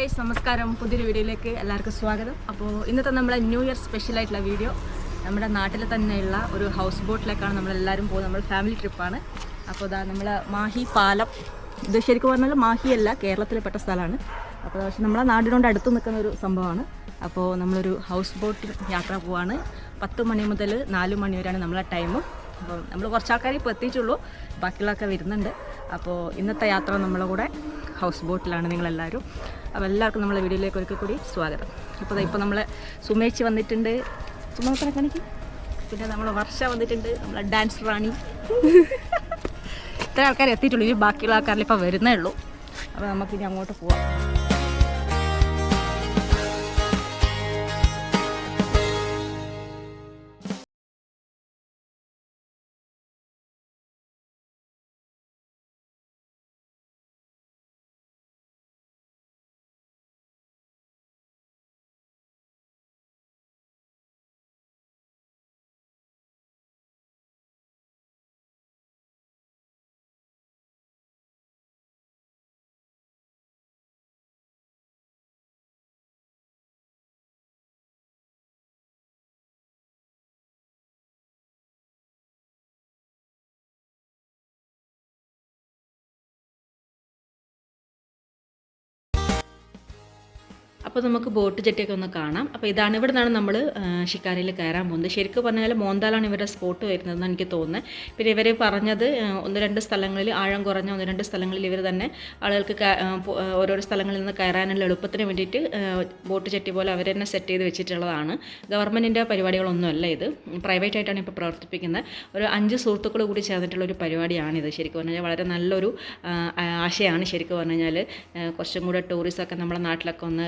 Guys നമസ്കാരം. പുതിയൊരു വീഡിയോയിലേക്ക് എല്ലാവർക്കും സ്വാഗതം. അപ്പോൾ ഇന്നത്തെ നമ്മളെ ന്യൂ ഇയർ സ്പെഷ്യലായിട്ടുള്ള വീഡിയോ നമ്മുടെ നാട്ടിൽ തന്നെയുള്ള ഒരു ഹൗസ് ബോട്ടിലേക്കാണ് നമ്മളെല്ലാവരും പോകുന്നത്. നമ്മൾ ഫാമിലി ട്രിപ്പാണ്. അപ്പോൾ ഇതാ നമ്മൾ മാഹി പാലം, ഇത് ശരിക്കും പറഞ്ഞാൽ മാഹിയല്ല, കേരളത്തിലെ പെട്ട സ്ഥലമാണ്. അപ്പോൾ പക്ഷേ നമ്മളെ നാടിനോട് അടുത്ത് നിൽക്കുന്ന ഒരു സംഭവമാണ്. അപ്പോൾ നമ്മളൊരു ഹൗസ് ബോട്ടിൽ യാത്ര പോവാണ്. 10 മണി മുതൽ 4 മണി വരെയാണ് നമ്മളെ ടൈം. അപ്പോൾ നമ്മൾ കുറച്ച് ആൾക്കാരെ ഇപ്പോൾ എത്തിയിട്ടുള്ളൂ, ബാക്കിയുള്ളതൊക്കെ വരുന്നുണ്ട്. അപ്പോൾ ഇന്നത്തെ യാത്ര നമ്മളെ കൂടെ ഹൗസ് ബോട്ടിലാണ് നിങ്ങളെല്ലാവരും. അപ്പോൾ എല്ലാവർക്കും നമ്മളെ വീഡിയോയിലേക്ക് ഒരിക്കൽ കൂടി സ്വാഗതം. അപ്പോൾ ഇപ്പോൾ നമ്മളെ സുമേച്ചി വന്നിട്ടുണ്ട്, സുമേച്ചനെ കാണിക്കും. പിന്നെ നമ്മളെ വർഷ വന്നിട്ടുണ്ട്, നമ്മളെ ഡാൻസ് റാണി. ഇത്ര ആൾക്കാർ എത്തിയിട്ടുള്ളൂ, ഇനി ബാക്കിയുള്ള ആൾക്കാരിൽ ഇപ്പോൾ വരുന്നേ ഉള്ളൂ. അപ്പോൾ നമുക്കിനി അങ്ങോട്ട് പോവാം. അപ്പോൾ നമുക്ക് ബോട്ട് ജെട്ടിയൊക്കെ ഒന്ന് കാണാം. അപ്പോൾ ഇതാണ്, ഇവിടെ നിന്നാണ് നമ്മൾ ഷിക്കാരയിൽ കയറാൻ പോകുന്നത്. ശരിക്കും പറഞ്ഞാൽ മോന്താലാണ് ഇവരുടെ സ്പോട്ട് വരുന്നതെന്ന് എനിക്ക് തോന്നുന്നത്. പിന്നെ ഇവർ പറഞ്ഞത് 1-2 സ്ഥലങ്ങളിൽ, ആഴം കുറഞ്ഞ 1-2 സ്ഥലങ്ങളിൽ ഇവർ തന്നെ ആളുകൾക്ക് ഓരോരോ സ്ഥലങ്ങളിൽ നിന്ന് കയറാനുള്ള എളുപ്പത്തിന് വേണ്ടിയിട്ട് ബോട്ട് ജെട്ടി പോലെ അവർ തന്നെ സെറ്റ് ചെയ്ത് വെച്ചിട്ടുള്ളതാണ്. ഗവൺമെൻറ്റിൻ്റെ പരിപാടികളൊന്നുമല്ല ഇത്, പ്രൈവറ്റ് ആയിട്ടാണ് ഇപ്പോൾ പ്രവർത്തിപ്പിക്കുന്നത്. ഒരു 5 സുഹൃത്തുക്കൾ കൂടി ചേർന്നിട്ടുള്ള ഒരു പരിപാടിയാണിത്. ശരിക്കും പറഞ്ഞാൽ വളരെ നല്ലൊരു ആശയമാണ്. ശരിക്കും പറഞ്ഞു കഴിഞ്ഞാൽ കുറച്ചും കൂടെ ടൂറിസമൊക്കെ നമ്മുടെ നാട്ടിലൊക്കെ ഒന്ന്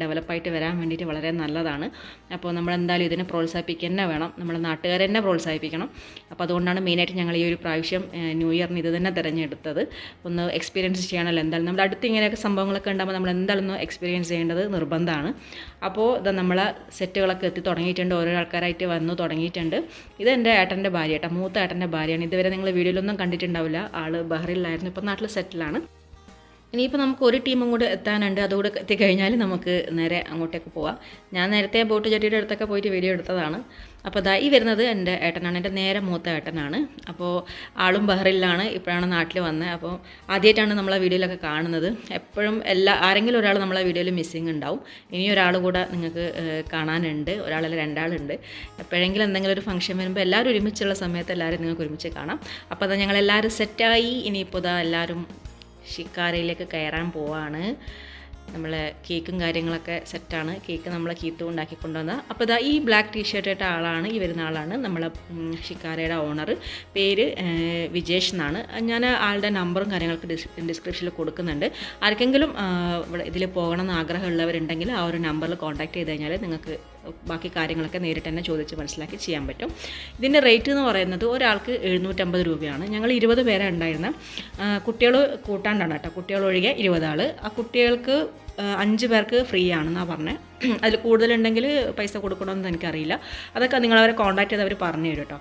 ഡെവലപ്പായിട്ട് വരാൻ വേണ്ടിയിട്ട് വളരെ നല്ലതാണ്. അപ്പോൾ നമ്മളെന്തായാലും ഇതിനെ പ്രോത്സാഹിപ്പിക്കുക തന്നെ വേണം, നമ്മുടെ നാട്ടുകാരെ തന്നെ പ്രോത്സാഹിപ്പിക്കണം. അപ്പോൾ അതുകൊണ്ടാണ് മെയിനായിട്ട് ഞങ്ങൾ ഈ ഒരു പ്രാവശ്യം ന്യൂ ഇയറിന് ഇത് തന്നെ തിരഞ്ഞെടുത്തത്. ഒന്ന് എക്സ്പീരിയൻസ് ചെയ്യണമല്ലോ. എന്തായാലും നമ്മുടെ അടുത്ത് ഇങ്ങനെയൊക്കെ സംഭവങ്ങളൊക്കെ ഉണ്ടാകുമ്പോൾ നമ്മൾ എന്തായാലും ഒന്ന് എക്സ്പീരിയൻസ് ചെയ്യേണ്ടത് നിർബന്ധമാണ്. അപ്പോൾ ഇത് നമ്മളെ സെറ്റുകളൊക്കെ എത്തി തുടങ്ങിയിട്ടുണ്ട്, ഓരോ ആൾക്കാരായിട്ട് വന്നു തുടങ്ങിയിട്ടുണ്ട്. ഇത് എൻ്റെ ഏട്ടൻ്റെ ഭാര്യ കേട്ടോ, മൂത്ത ഏട്ടൻ്റെ ഭാര്യയാണ്. ഇതുവരെ നിങ്ങൾ വീഡിയോയിലൊന്നും കണ്ടിട്ടുണ്ടാവില്ല, ആൾ ബഹ്റിനിലായിരുന്നു, ഇപ്പോൾ നാട്ടിൽ സെറ്റിലാണ്. ഇനിയിപ്പോൾ നമുക്ക് ഒരു ടീമും കൂടെ എത്താനുണ്ട്, അതുകൂടെ എത്തിക്കഴിഞ്ഞാൽ നമുക്ക് നേരെ അങ്ങോട്ടേക്ക് പോവാം. ഞാൻ നേരത്തെ ബോട്ട് ജെട്ടിയുടെ അടുത്തൊക്കെ പോയിട്ട് വീഡിയോ എടുത്തതാണ്. അപ്പോൾ ഈ വരുന്നത് എൻ്റെ ഏട്ടനാണ്, എൻ്റെ നേരെ മൂത്ത ഏട്ടനാണ്. അപ്പോൾ ആളും ബഹ്റിനിലാണ്, ഇപ്പോഴാണ് നാട്ടിൽ വന്നത്. അപ്പോൾ ആദ്യമായിട്ടാണ് നമ്മളെ വീഡിയോയിലൊക്കെ കാണുന്നത്. എപ്പോഴും ആരെങ്കിലും ഒരാൾ നമ്മളെ വീഡിയോയിൽ മിസ്സിങ് ഉണ്ടാവും. ഇനി ഒരാൾ കൂടെ നിങ്ങൾക്ക് കാണാനുണ്ട്, ഒരാളല്ല 2 ആളുണ്ട്. എപ്പോഴെങ്കിലും എന്തെങ്കിലും ഒരു ഫംഗ്ഷൻ വരുമ്പോൾ എല്ലാവരും ഒരുമിച്ചുള്ള സമയത്ത് എല്ലാവരും നിങ്ങൾക്ക് ഒരുമിച്ച് കാണാം. അപ്പോൾ ഞങ്ങളെല്ലാവരും സെറ്റായി. ഇനിയിപ്പോൾ എല്ലാവരും ഷിക്കാരയിലേക്ക് കയറാൻ പോവാണ്. നമ്മൾ കേക്കും കാര്യങ്ങളൊക്കെ സെറ്റാണ്. കേക്ക് നമ്മളെ കീത്തും ഉണ്ടാക്കി കൊണ്ടുവന്നത്. അപ്പോൾ ഈ ബ്ലാക്ക് ടീഷർട്ട് ഇട്ട ആളാണ്, ഈ വരുന്ന ആളാണ് നമ്മളെ ഷിക്കാരയുടെ ഓണർ. പേര് വിജേഷ് എന്നാണ്. ഞാൻ ആളുടെ നമ്പറും കാര്യങ്ങളൊക്കെ ഡിസ്ക്രിപ്ഷനിൽ കൊടുക്കുന്നുണ്ട്. ആർക്കെങ്കിലും ഇതിൽ പോകണമെന്ന് ആഗ്രഹമുള്ളവരുണ്ടെങ്കിൽ ആ ഒരു നമ്പറിൽ കോൺടാക്ട് ചെയ്ത് കഴിഞ്ഞാൽ നിങ്ങൾക്ക് ബാക്കി കാര്യങ്ങളൊക്കെ നേരിട്ട് തന്നെ ചോദിച്ച് മനസ്സിലാക്കി ചെയ്യാൻ പറ്റും. ഇതിൻ്റെ റേറ്റ് എന്ന് പറയുന്നത് ഒരാൾക്ക് 750 രൂപയാണ്. ഞങ്ങൾ 20 പേരെ ഉണ്ടായിരുന്ന, കുട്ടികൾ കൂട്ടാണ്ടാണ് കേട്ടോ, കുട്ടികളൊഴികെ 20 ആൾ. ആ കുട്ടികൾക്ക് 5 പേർക്ക് ഫ്രീ ആണെന്നാണ് പറഞ്ഞത്. അതിൽ കൂടുതലുണ്ടെങ്കിൽ പൈസ കൊടുക്കണമെന്ന് എനിക്കറിയില്ല, അതൊക്കെ നിങ്ങളവരെ കോൺടാക്ട് ചെയ്ത് അവർ പറഞ്ഞു തരും കേട്ടോ.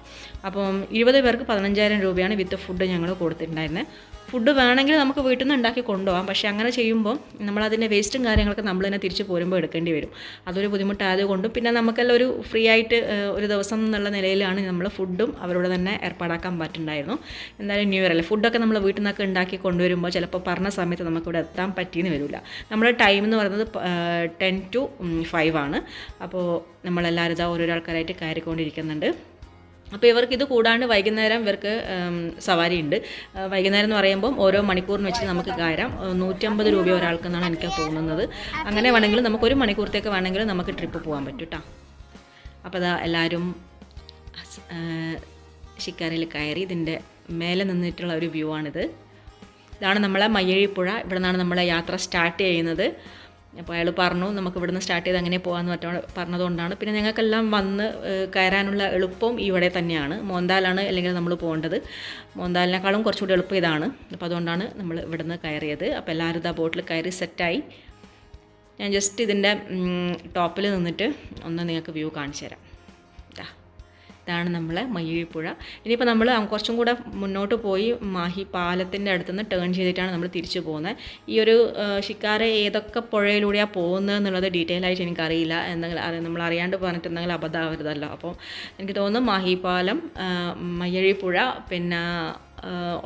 അപ്പം 20 പേർക്ക് 15,000 രൂപയാണ് വിത്ത് ഫുഡ് ഞങ്ങൾ കൊടുത്തിട്ടുണ്ടായിരുന്നത്. ഫുഡ് വേണമെങ്കിൽ നമുക്ക് വീട്ടിൽ നിന്ന് ഉണ്ടാക്കി കൊണ്ടുപോകാം, പക്ഷേ അങ്ങനെ ചെയ്യുമ്പോൾ നമ്മളതിൻ്റെ വേസ്റ്റും കാര്യങ്ങളൊക്കെ നമ്മൾ തന്നെ തിരിച്ച് പോരുമ്പോൾ എടുക്കേണ്ടി വരും. അതൊരു ബുദ്ധിമുട്ടായതുകൊണ്ടും പിന്നെ നമുക്കെല്ലാം ഒരു ഫ്രീ ആയിട്ട് ഒരു ദിവസം എന്നുള്ള നിലയിലാണ് നമ്മൾ ഫുഡും അവരോട് തന്നെ ഏർപ്പാടാക്കാൻ പറ്റുന്നുണ്ടായിരുന്നു. എന്തായാലും ന്യൂ ഇയർ അല്ലേ, ഫുഡൊക്കെ നമ്മൾ വീട്ടിൽ നിന്നൊക്കെ ഉണ്ടാക്കി കൊണ്ടുവരുമ്പോൾ ചിലപ്പോൾ പറഞ്ഞ സമയത്ത് നമുക്കിവിടെ എത്താൻ പറ്റിയെന്ന് വരില്ല. നമ്മുടെ ടൈം എന്ന് പറയുന്നത് 10 to 5 ആണ്. അപ്പോൾ നമ്മളെല്ലാവരും ഓരോരോ ആൾക്കാരായിട്ട് കയറിക്കൊണ്ടിരിക്കുന്നുണ്ട്. അപ്പോൾ ഇവർക്ക് ഇത് കൂടാണ്ട് വൈകുന്നേരം ഇവർക്ക് സവാരി ഉണ്ട്. വൈകുന്നേരം എന്ന് പറയുമ്പം ഓരോ മണിക്കൂറിന് വെച്ച് നമുക്ക് കയറാം. 150 രൂപ ഒരാൾക്കെന്നാണ് എനിക്ക് തോന്നുന്നത്. അങ്ങനെ വേണമെങ്കിൽ നമുക്ക് 1 മണിക്കൂറത്തേക്ക് വേണമെങ്കിൽ നമുക്ക് ട്രിപ്പ് പോകാൻ പറ്റും കേട്ടോ. അപ്പോൾ എല്ലാവരും ഷിക്കാരയിൽ കയറി. ഇതിൻ്റെ മേലെ നിന്നിട്ടുള്ള ഒരു വ്യൂ ആണിത്. ഇതാണ് നമ്മളെ മയ്യഴിപ്പുഴ. ഇവിടെ നിന്നാണ് നമ്മളെ യാത്ര സ്റ്റാർട്ട് ചെയ്യുന്നത്. അപ്പോൾ അയാൾ പറഞ്ഞു നമുക്ക് ഇവിടുന്ന് സ്റ്റാർട്ട് ചെയ്ത് അങ്ങനെ പോകാമെന്ന് പറഞ്ഞതുകൊണ്ടാണ്. പിന്നെ ഞങ്ങൾക്കെല്ലാം വന്ന് കയറാനുള്ള എളുപ്പം ഇവിടെ തന്നെയാണ്. മോന്താലാണ് അല്ലെങ്കിൽ നമ്മൾ പോകേണ്ടത്. മോന്താലിനേക്കാളും കുറച്ചുകൂടി എളുപ്പം ഇതാണ്. അപ്പോൾ അതുകൊണ്ടാണ് നമ്മൾ ഇവിടുന്ന് കയറിയത്. അപ്പോൾ എല്ലാവരും ബോട്ടിൽ കയറി സെറ്റായി. ഞാൻ ജസ്റ്റ് ഇതിൻ്റെ ടോപ്പിൽ നിന്നിട്ട് ഒന്ന് നിങ്ങൾക്ക് വ്യൂ കാണിച്ചു തരാം. ഇതാണ് നമ്മളെ മയ്യഴിപ്പുഴ. ഇനിയിപ്പോൾ നമ്മൾ കുറച്ചും കൂടെ മുന്നോട്ട് പോയി മാഹി പാലത്തിൻ്റെ അടുത്തുനിന്ന് ടേൺ ചെയ്തിട്ടാണ് നമ്മൾ തിരിച്ചു പോകുന്നത്. ഈ ഒരു ഷിക്കാര ഏതൊക്കെ പുഴയിലൂടെയാണ് പോകുന്നത് എന്നുള്ളത് ഡീറ്റെയിൽ ആയിട്ട് എനിക്കറിയില്ല. എന്തെങ്കിലും നമ്മൾ അറിയാണ്ട് പറഞ്ഞിട്ടുണ്ടെങ്കിൽ അബദ്ധമാവരുതല്ലോ. അപ്പോൾ എനിക്ക് തോന്നുന്നു മാഹി പാലം, മയ്യഴിപ്പുഴ, പിന്നെ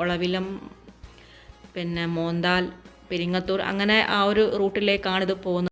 ഒളവിലം, പിന്നെ മോന്താൽ, പെരിങ്ങത്തൂർ, അങ്ങനെ ആ ഒരു റൂട്ടിലേക്കാണ് ഇത് പോകുന്നത്.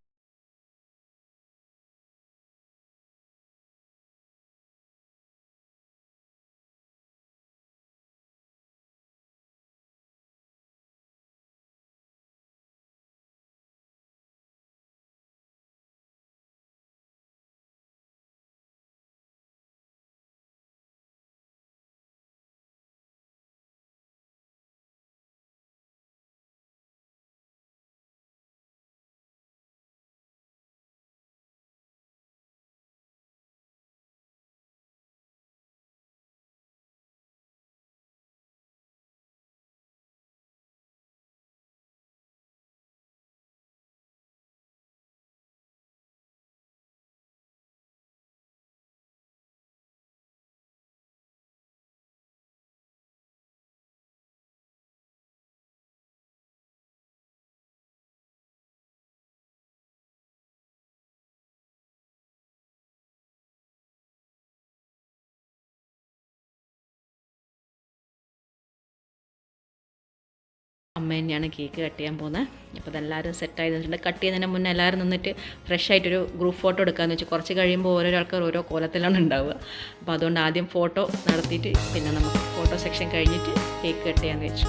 അമ്മ തന്നെയാണ് കേക്ക് കട്ട് ചെയ്യാൻ പോകുന്നത്. അപ്പോൾ അതെല്ലാവരും സെറ്റായി നിന്നിട്ടുണ്ട്. കട്ട് ചെയ്യുന്നതിന് മുന്നേ എല്ലാവരും നിന്നിട്ട് ഫ്രഷ് ആയിട്ടൊരു ഗ്രൂപ്പ് ഫോട്ടോ എടുക്കാമെന്ന് വെച്ചാൽ കുറച്ച് കഴിയുമ്പോൾ ഓരോരോ ആൾക്കാർ ഓരോ കോലത്തിലാണ് ഉണ്ടാവുക. അപ്പോൾ അതുകൊണ്ട് ആദ്യം ഫോട്ടോ നടത്തിയിട്ട് പിന്നെ നമുക്ക് ഫോട്ടോ സെക്ഷൻ കഴിഞ്ഞിട്ട് കേക്ക് കട്ട് ചെയ്യാമെന്ന് വെച്ചു.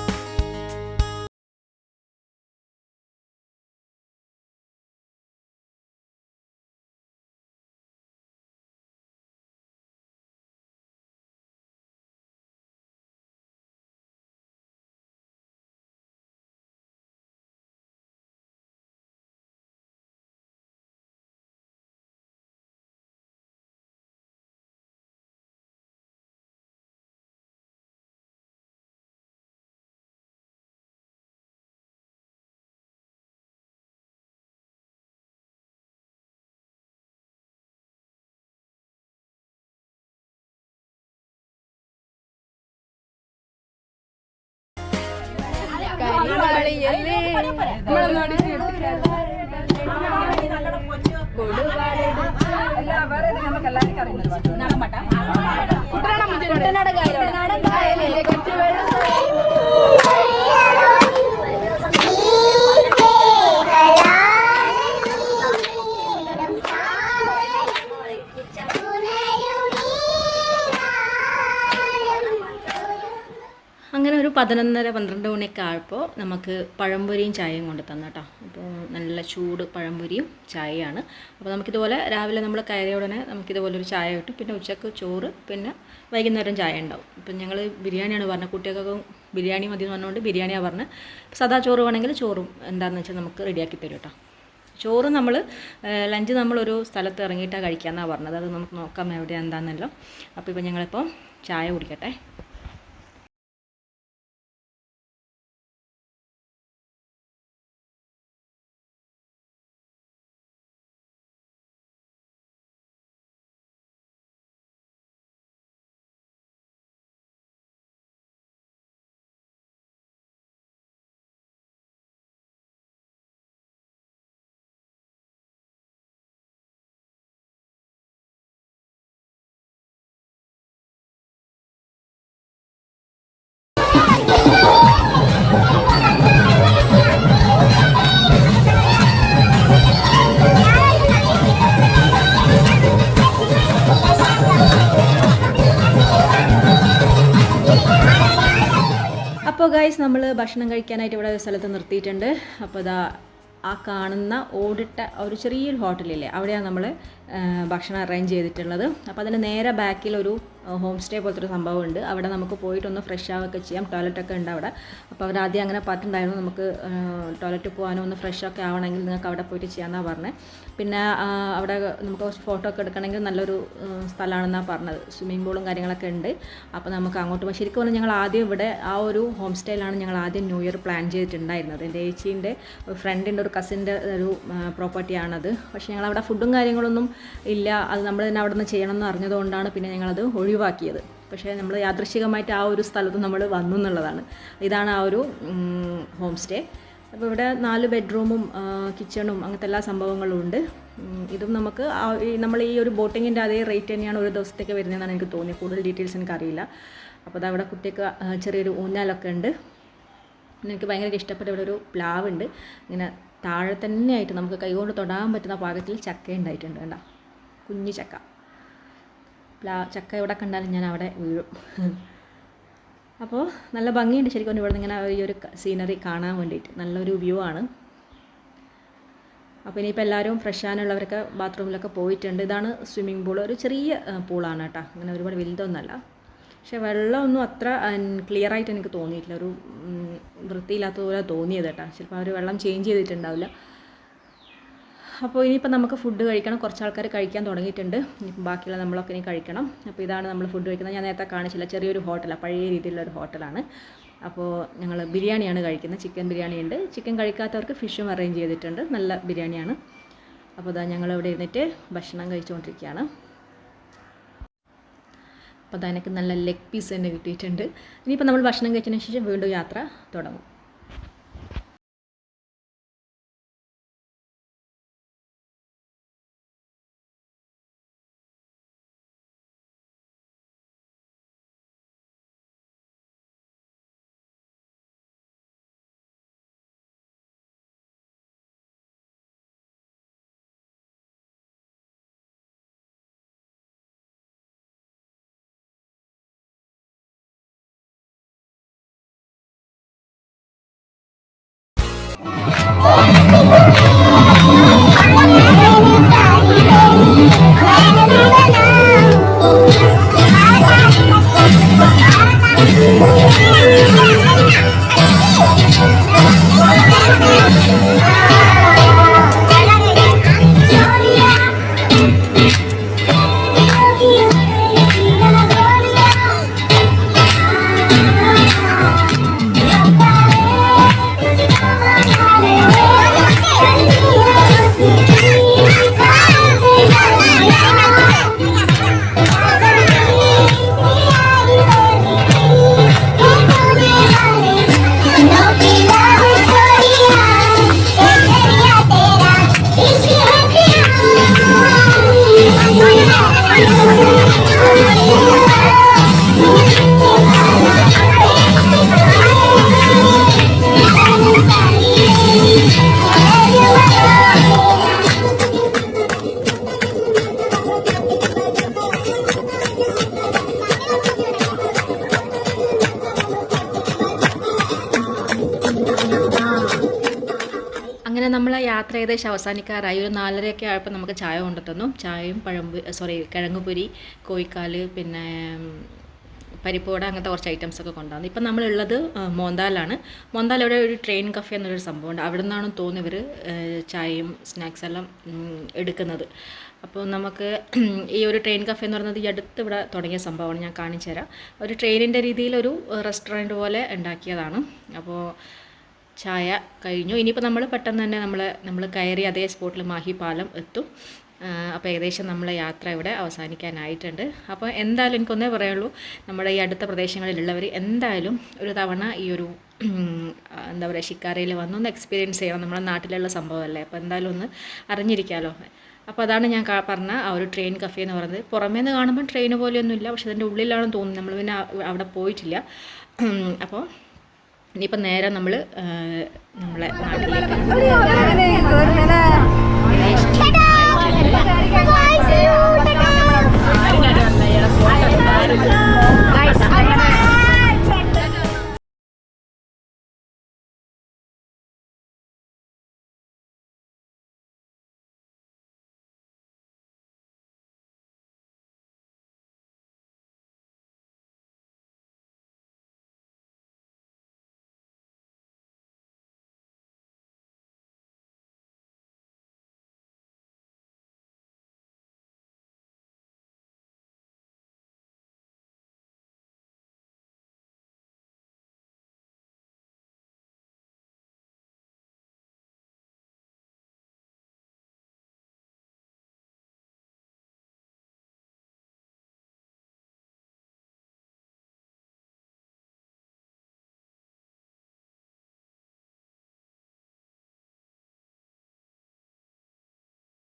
അങ്ങനെ ഒരു 11:30-12 മണിയൊക്കെ ആയപ്പോൾ നമുക്ക് പഴംപൊരിയും ചായയും കൊണ്ട് തന്നു കേട്ടോ. അപ്പോൾ നല്ല ചൂട് പഴംപൊരിയും ചായയാണ്. അപ്പോൾ നമുക്കിതുപോലെ രാവിലെ നമ്മൾ കയറിയ ഉടനെ നമുക്കിതുപോലെ ഒരു ചായ കിട്ടും. പിന്നെ ഉച്ചക്ക് ചോറ്, പിന്നെ വൈകുന്നേരം ചായ ഉണ്ടാവും. ഇപ്പം ഞങ്ങൾ ബിരിയാണിയാണ് പറഞ്ഞത്. കുട്ടികൾക്കൊക്കെ ബിരിയാണി മതി എന്ന് പറഞ്ഞുകൊണ്ട് ബിരിയാണിയാണ് പറഞ്ഞത്. സാധാ ചോറ് വേണമെങ്കിൽ ചോറും എന്താണെന്ന് വെച്ചാൽ നമുക്ക് റെഡിയാക്കി തരും കേട്ടോ. ചോറ് നമ്മൾ ലഞ്ച് നമ്മളൊരു സ്ഥലത്ത് ഇറങ്ങിയിട്ടാണ് കഴിക്കാമെന്നാണ് പറഞ്ഞത്. അത് നമുക്ക് നോക്കാം എവിടെ എന്താണെന്നല്ലോ. അപ്പോൾ ഇപ്പോൾ ഞങ്ങളിപ്പോൾ ചായ കുടിക്കട്ടെ. അപ്പോൾ ഗൈസ് നമ്മൾ ഭക്ഷണം കഴിക്കാനായിട്ട് ഇവിടെ ഒരു സ്ഥലത്ത് നിർത്തിയിട്ടുണ്ട്. അപ്പോൾ ഇതാ ആ കാണുന്ന ഓടിട്ട ഒരു ചെറിയൊരു ഹോട്ടലില്ലേ, അവിടെയാണ് നമ്മൾ ഭക്ഷണം അറേഞ്ച് ചെയ്തിട്ടുള്ളത്. അപ്പോൾ അതിൻ്റെ നേരെ ബാക്കിൽ ഒരു ഹോം സ്റ്റേ പോലത്തെ ഒരു സംഭവമുണ്ട്. അവിടെ നമുക്ക് പോയിട്ടൊന്ന് ഫ്രഷ് ആവുകയൊക്കെ ചെയ്യാം. ടോയ്ലറ്റൊക്കെ ഉണ്ട് അവിടെ. അപ്പോൾ അവർ ആദ്യം അങ്ങനെ പറഞ്ഞിട്ടുണ്ടായിരുന്നു, നമുക്ക് ടോയ്ലറ്റ് പോകാനോ ഒന്ന് ഫ്രഷ് ഒക്കെ ആവണമെങ്കിൽ നിങ്ങൾക്ക് അവിടെ പോയിട്ട് ചെയ്യാമെന്നാണ് പറഞ്ഞത്. പിന്നെ അവിടെ നമുക്ക് കുറച്ച് ഫോട്ടോ ഒക്കെ എടുക്കണമെങ്കിൽ നല്ലൊരു സ്ഥലമാണെന്നാണ് പറഞ്ഞത്. സ്വിമ്മിംഗ് പൂളും കാര്യങ്ങളൊക്കെ ഉണ്ട്. അപ്പോൾ നമുക്ക് അങ്ങോട്ട് പോകാം. ശരിക്കും പറഞ്ഞാൽ ഞങ്ങൾ ആദ്യം ഇവിടെ ആ ഒരു ഹോം സ്റ്റേയിലാണ് ഞങ്ങൾ ആദ്യം ന്യൂ ഇയർ പ്ലാൻ ചെയ്തിട്ടുണ്ടായിരുന്നത്. എൻ്റെ ചേച്ചീൻ്റെ ഫ്രണ്ടിൻ്റെ ഒരു കസിൻ്റെ ഒരു പ്രോപ്പർട്ടിയാണത്. പക്ഷേ ഞങ്ങൾ അവിടെ ഫുഡും കാര്യങ്ങളൊന്നും ഇല്ല, അത് നമ്മൾ തന്നെ അവിടെ നിന്ന് ചെയ്യണം എന്ന് അറിഞ്ഞതുകൊണ്ടാണ് പിന്നെ ഞങ്ങളത് ഒഴിവാക്കിയത്. പക്ഷേ നമ്മൾ യാദൃശ്ചികമായിട്ട് ആ ഒരു സ്ഥലത്ത് നമ്മൾ വന്നു എന്നുള്ളതാണ്. ഇതാണ് ആ ഒരു ഹോം സ്റ്റേ. അപ്പോൾ ഇവിടെ 4 ബെഡ്റൂമും കിച്ചണും അങ്ങനത്തെ എല്ലാ സംഭവങ്ങളും ഉണ്ട്. ഇതും നമുക്ക് നമ്മൾ ഈ ഒരു ബോട്ടിങ്ങിൻ്റെ അതേ റേറ്റ് തന്നെയാണ് ഒരു ദിവസത്തേക്ക് വരുന്നതെന്നാണ് എനിക്ക് തോന്നിയത്. കൂടുതൽ ഡീറ്റെയിൽസ് എനിക്കറിയില്ല. അപ്പോൾ അതവിടെ കുട്ടിക്ക് ചെറിയൊരു ഊഞ്ഞാലൊക്കെ ഉണ്ട്. എനിക്ക് ഭയങ്കര ഇഷ്ടപ്പെട്ട ഇവിടെ ഒരു പ്ലാവ് ഉണ്ട്. ഇങ്ങനെ താഴെ തന്നെയായിട്ട് നമുക്ക് കൈകൊണ്ട് തൊടാൻ പറ്റുന്ന പാകത്തിൽ ചക്ക ഉണ്ടായിട്ടുണ്ട്. കണ്ടോ, കുഞ്ഞു ചക്ക. ചക്ക എവിടെ കണ്ടാലും ഞാൻ അവിടെ വീഴും. അപ്പോൾ നല്ല ഭംഗിയുണ്ട് ശരിക്കും ഇവിടെ നിന്ന് ഇങ്ങനെ ഈ ഒരു സീനറി കാണാൻ വേണ്ടിയിട്ട്. നല്ലൊരു വ്യൂ ആണ്. അപ്പോൾ ഇനിയിപ്പോൾ എല്ലാവരും ഫ്രഷ് ആനുള്ളവരൊക്കെ ബാത്റൂമിലൊക്കെ പോയിട്ടുണ്ട്. ഇതാണ് സ്വിമ്മിംഗ് പൂൾ. ഒരു ചെറിയ പൂളാണ് കേട്ടോ, അങ്ങനെ ഒരുപാട് വലുതൊന്നുമല്ല. പക്ഷേ വെള്ളമൊന്നും അത്ര ക്ലിയറായിട്ട് എനിക്ക് തോന്നിയിട്ടില്ല. ഒരു വൃത്തിയില്ലാത്തതുപോലെ തോന്നിയത് കേട്ടോ. ചിലപ്പോൾ അവർ വെള്ളം ചേഞ്ച് ചെയ്തിട്ടുണ്ടാവില്ല. അപ്പോൾ ഇനിയിപ്പോൾ നമുക്ക് ഫുഡ് കഴിക്കണം. കുറച്ച് ആൾക്കാർ കഴിക്കാൻ തുടങ്ങിയിട്ടുണ്ട്. ഇനിയിപ്പോൾ ബാക്കിയുള്ള നമ്മളൊക്കെ ഇനി കഴിക്കണം. അപ്പോൾ ഇതാണ് നമ്മൾ ഫുഡ് കഴിക്കുന്നത്. ഞാൻ നേരത്തെ കാണിച്ചില്ല, ചെറിയൊരു ഹോട്ടലാണ്, പഴയ രീതിയിലുള്ളൊരു ഹോട്ടലാണ്. അപ്പോൾ ഞങ്ങൾ ബിരിയാണിയാണ് കഴിക്കുന്നത്. ചിക്കൻ ബിരിയാണി ഉണ്ട്. ചിക്കൻ കഴിക്കാത്തവർക്ക് ഫിഷും അറേഞ്ച് ചെയ്തിട്ടുണ്ട്. നല്ല ബിരിയാണിയാണ്. അപ്പോൾ അതാ ഞങ്ങളിവിടെ ഇരുന്നിട്ട് ഭക്ഷണം കഴിച്ചുകൊണ്ടിരിക്കുകയാണ്. അപ്പോൾ അതാ എനിക്ക് നല്ല ലെഗ് പീസ് തന്നെ കിട്ടിയിട്ടുണ്ട്. ഇനിയിപ്പോൾ നമ്മൾ ഭക്ഷണം കഴിച്ചതിന് ശേഷം വീണ്ടും യാത്ര തുടങ്ങും. അങ്ങനെ നമ്മൾ യാത്ര ഏകദേശം അവസാനിക്കാറായി. ഒരു 4:30 ആയപ്പോൾ നമുക്ക് ചായ കൊണ്ടുതന്നു. ചായയും കിഴങ്ങുപൊരി, കോഴിക്കാല്, പിന്നെ പരിപ്പോട, അങ്ങനത്തെ കുറച്ച് ഐറ്റംസൊക്കെ കൊണ്ടുവന്നു. ഇപ്പം നമ്മളുള്ളത് മോന്താലാണ്. മോന്താൽ ഇവിടെ ഒരു ട്രെയിൻ കഫേ എന്നൊരു സംഭവമുണ്ട്. അവിടെ നിന്നാണ് തോന്നി ഇവർ ചായയും സ്നാക്സ് എല്ലാം എടുക്കുന്നത്. അപ്പോൾ നമുക്ക് ഈ ഒരു ട്രെയിൻ കഫേ എന്ന് പറയുന്നത് ഈ അടുത്ത് ഇവിടെ തുടങ്ങിയ സംഭവമാണ്. ഞാൻ കാണിച്ചു തരാം. ഒരു ട്രെയിനിൻ്റെ രീതിയിലൊരു റെസ്റ്റോറൻറ്റ് പോലെ ഉണ്ടാക്കിയതാണ്. അപ്പോൾ ചായ കഴിഞ്ഞു. ഇനിയിപ്പോൾ നമ്മൾ പെട്ടെന്ന് തന്നെ നമ്മൾ കയറി അതേ സ്പോട്ടിൽ മാഹി പാലം എത്തും. അപ്പോൾ ഏകദേശം നമ്മളെ യാത്ര ഇവിടെ അവസാനിക്കാനായിട്ടുണ്ട്. അപ്പോൾ എന്തായാലും എനിക്കൊന്നേ പറയുള്ളൂ, നമ്മുടെ ഈ അടുത്ത പ്രദേശങ്ങളിലുള്ളവർ എന്തായാലും ഒരു തവണ ഈ ഒരു എന്താ പറയുക ഷിക്കാരയിൽ വന്നൊന്ന് എക്സ്പീരിയൻസ് ചെയ്യണം. നമ്മുടെ നാട്ടിലുള്ള സംഭവമല്ലേ, അപ്പോൾ എന്തായാലും ഒന്ന് അറിഞ്ഞിരിക്കാമല്ലോ. അപ്പോൾ അതാണ് ഞാൻ പറഞ്ഞ ആ ഒരു ട്രെയിൻ കഫേ എന്ന് പറയുന്നത്. പുറമേ നിന്ന് കാണുമ്പോൾ ട്രെയിൻ പോലെയൊന്നുമില്ല, പക്ഷെ അതിൻ്റെ ഉള്ളിലാണെന്ന് തോന്നുന്നു. നമ്മൾ പിന്നെ അവിടെ പോയിട്ടില്ല. അപ്പോൾ ഇനിയിപ്പോൾ നേരെ നമ്മൾ നമ്മളെ നാട്ടിലേക്ക്